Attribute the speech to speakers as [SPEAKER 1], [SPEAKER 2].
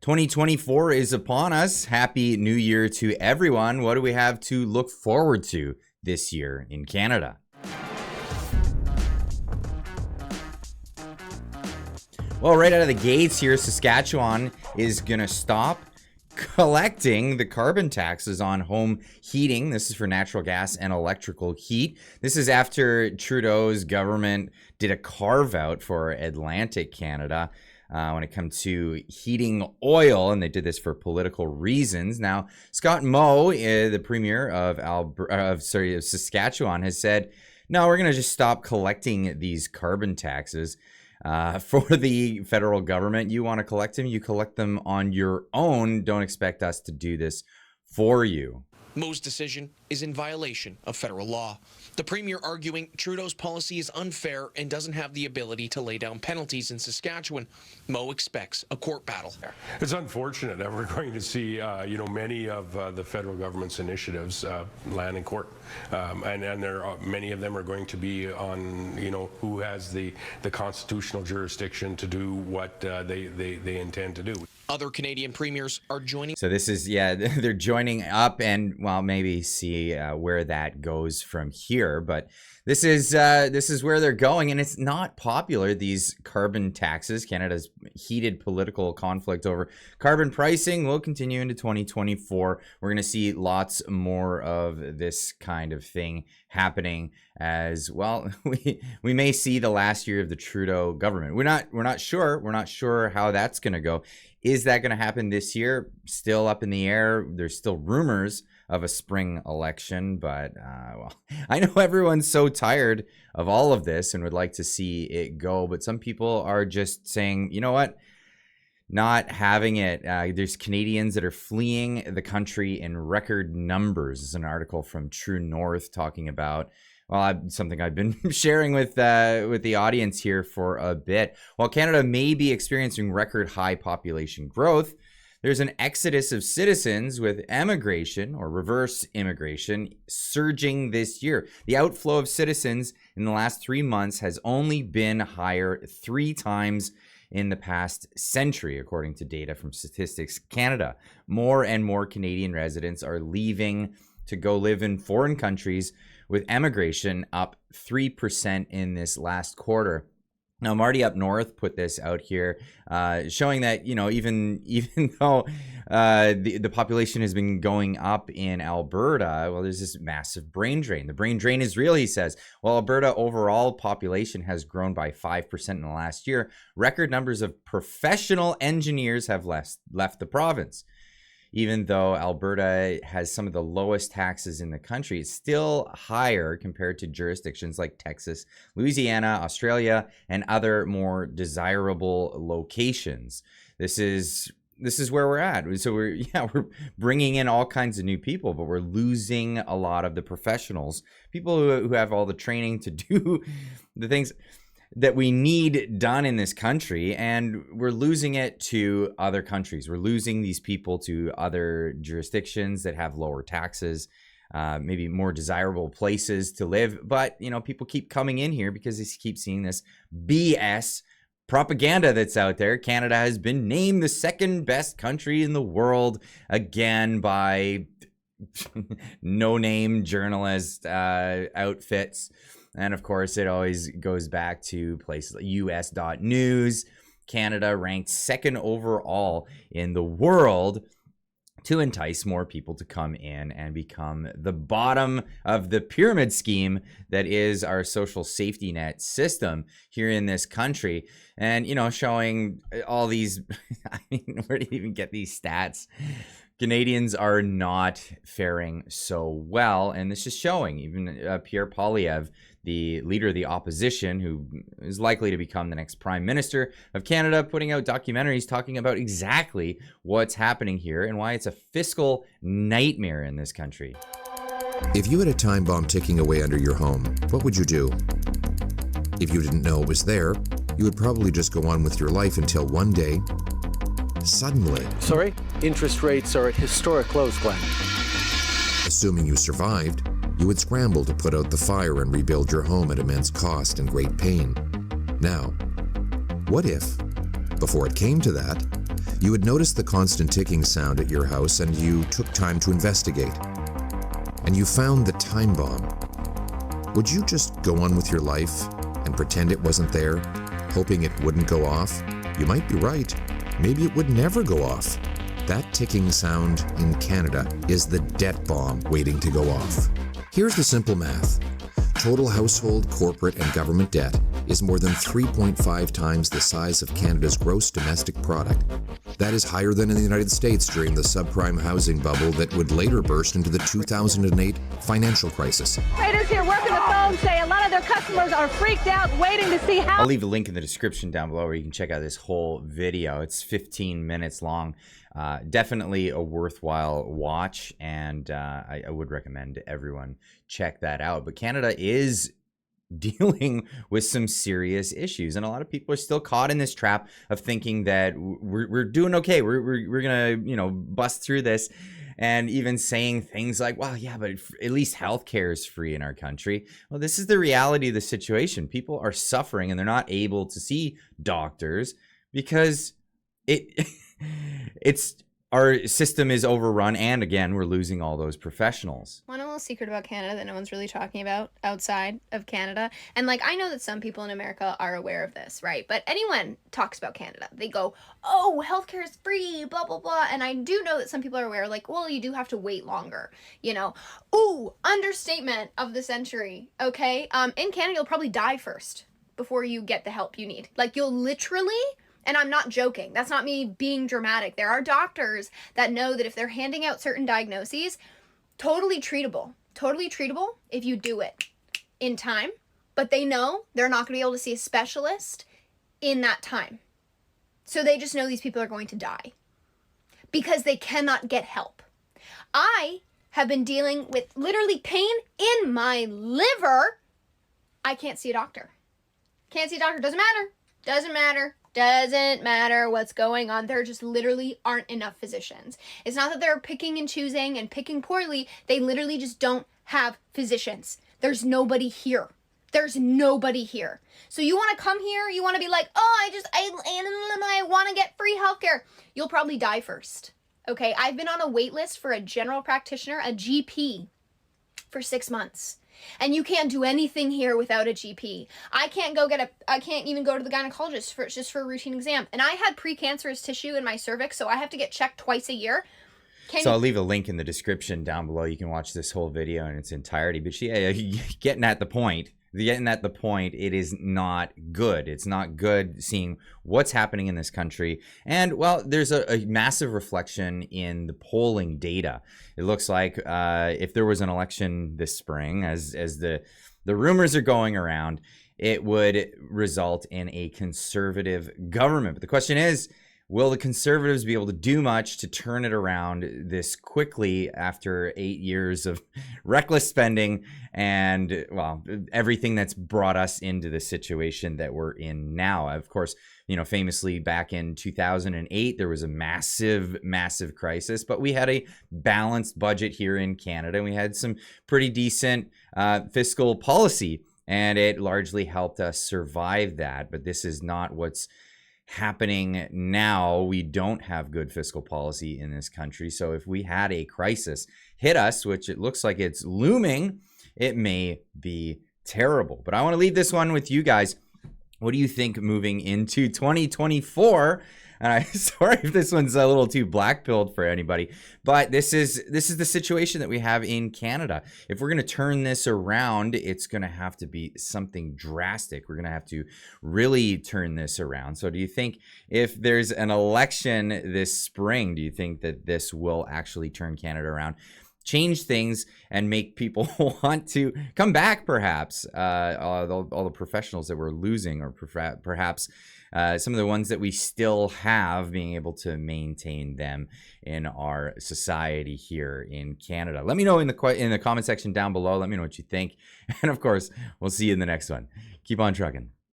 [SPEAKER 1] 2024 is upon us. Happy New Year to everyone. What do we have to look forward to this year in Canada? Well, right out of the gates here, Saskatchewan is going to stop collecting the carbon taxes on home heating. This is for natural gas and electrical heat. This is after Trudeau's government did a carve out for Atlantic Canada when it comes to heating oil, and they did this for political reasons. Now, Scott Moe, the premier of Saskatchewan, has said, no, we're going to just stop collecting these carbon taxes. For the federal government, you want to collect them, you collect them on your own. Don't expect us to do this for you.
[SPEAKER 2] Moe's decision is in violation of federal law. The premier arguing Trudeau's policy is unfair and doesn't have the ability to lay down penalties in Saskatchewan. Moe expects a court battle.
[SPEAKER 3] It's unfortunate that we're going to see, many of the federal government's initiatives land in court, and many of them are going to be on, who has the constitutional jurisdiction to do what they intend to do.
[SPEAKER 2] Other Canadian premiers are joining.
[SPEAKER 1] So this is, they're joining up, and well, maybe see where that goes from here. But this is where they're going, and it's not popular, these carbon taxes. Canada's heated political conflict over carbon pricing will continue into 2024. We're going to see lots more of this kind of thing happening as well. We may see the last year of the Trudeau government. We're not sure how that's going to go. Is that going to happen this year? Still up in the air. There's still rumors of a spring election, but I know everyone's so tired of all of this and would like to see it go. But some people are just saying, you know what? Not having it. There's Canadians that are fleeing the country in record numbers. This is an article from True North talking about, something I've been sharing with the audience here for a bit. While Canada may be experiencing record high population growth, there's an exodus of citizens, with emigration or reverse immigration surging this year. The outflow of citizens in the last 3 months has only been higher 3 times in the past century, according to data from Statistics Canada. More and more Canadian residents are leaving to go live in foreign countries, with emigration up 3% in this last quarter. Now, Marty up north put this out here, showing that, even though the population has been going up in Alberta, well, there's this massive brain drain. The brain drain is real, he says. While Alberta overall population has grown by 5% in the last year, record numbers of professional engineers have left the province. Even though Alberta has some of the lowest taxes in the country, it's still higher compared to jurisdictions like Texas, Louisiana, Australia, and other more desirable locations. This is where we're at. So we're bringing in all kinds of new people, but we're losing a lot of the professionals, people who have all the training to do the things that we need done in this country, and we're losing it to other countries. We're losing these people to other jurisdictions that have lower taxes, maybe more desirable places to live. But, people keep coming in here because they keep seeing this BS propaganda that's out there. Canada has been named the second best country in the world again by no-name journalist outfits. And of course, it always goes back to places like US.news. Canada ranked second overall in the world to entice more people to come in and become the bottom of the pyramid scheme that is our social safety net system here in this country. And, showing all these, where do you even get these stats? Canadians are not faring so well, and this is showing. Even Pierre Poilievre, the leader of the opposition, who is likely to become the next Prime Minister of Canada, putting out documentaries talking about exactly what's happening here and why it's a fiscal nightmare in this country.
[SPEAKER 4] If you had a time bomb ticking away under your home, what would you do? If you didn't know it was there, you would probably just go on with your life until one day, suddenly...
[SPEAKER 5] Sorry? Interest rates are at historic lows, Glenn.
[SPEAKER 4] Assuming you survived, you would scramble to put out the fire and rebuild your home at immense cost and great pain. Now, what if, before it came to that, You would notice the constant ticking sound at your house and you took time to investigate. And you found the time bomb. Would you just go on with your life and pretend it wasn't there, hoping it wouldn't go off? You might be right. Maybe it would never go off. That ticking sound in Canada is the debt bomb waiting to go off. Here's the simple math. Total household, corporate, and government debt is more than 3.5 times the size of Canada's gross domestic product. That is higher than in the United States during the subprime housing bubble that would later burst into the 2008 financial crisis.
[SPEAKER 6] Traders here working the phone say a lot of their customers are freaked out waiting to see how...
[SPEAKER 1] I'll leave a link in the description down below where you can check out this whole video. It's 15 minutes long. Definitely a worthwhile watch, and I would recommend everyone check that out. But Canada is dealing with some serious issues, and a lot of people are still caught in this trap of thinking that we're doing okay. We're gonna bust through this, and even saying things like, well, yeah, but at least healthcare is free in our country. Well, this is the reality of the situation. People are suffering and they're not able to see doctors because it's our system is overrun, and again, we're losing all those professionals.
[SPEAKER 7] Want a little secret about Canada that no one's really talking about outside of Canada? And I know that some people in America are aware of this, right? But anyone talks about Canada, they go, oh, healthcare is free, blah, blah, blah. And I do know that some people are aware, well, you do have to wait longer, Ooh, understatement of the century, okay? In Canada, you'll probably die first before you get the help you need. You'll literally... And I'm not joking. That's not me being dramatic. There are doctors that know that if they're handing out certain diagnoses, totally treatable if you do it in time, but they know they're not going to be able to see a specialist in that time. So they just know these people are going to die because they cannot get help. I have been dealing with literally pain in my liver. I can't see a doctor. Doesn't matter what's going on. There just literally aren't enough physicians. It's not that they're picking and choosing and picking poorly. They literally just don't have physicians. There's nobody here. So you want to come here? You want to be like, oh, I want to get free healthcare. You'll probably die first. Okay, I've been on a wait list for a general practitioner, a GP, for 6 months. And you can't do anything here without a GP. I can't even go to the gynecologist just for a routine exam. And I had precancerous tissue in my cervix, so I have to get checked twice a year. I'll leave a link in the description down below. You can watch this whole video in its entirety. But getting at the point, it is not good. It's not good seeing what's happening in this country. And, well, there's a massive reflection in the polling data. It looks like if there was an election this spring, as the rumors are going around, it would result in a conservative government. But the question is, will the Conservatives be able to do much to turn it around this quickly after 8 years of reckless spending and, well, everything that's brought us into the situation that we're in now? Of course, famously back in 2008, there was a massive, massive crisis, but we had a balanced budget here in Canada, and we had some pretty decent fiscal policy, and it largely helped us survive that. But this is not what's happening now. We don't have good fiscal policy in this country. So if we had a crisis hit us, which it looks like it's looming, it may be terrible. But I want to leave this one with you guys. What do you think moving into 2024? And I'm sorry if this one's a little too black-pilled for anybody, but this is the situation that we have in Canada. If we're going to turn this around, it's going to have to be something drastic. We're going to have to really turn this around. So do you think if there's an election this spring, do you think that this will actually turn Canada around, change things, and make people want to come back, perhaps? All the professionals that we're losing, or perhaps some of the ones that we still have, being able to maintain them in our society here in Canada. Let me know in the comment section down below. Let me know what you think. And of course, we'll see you in the next one. Keep on trucking.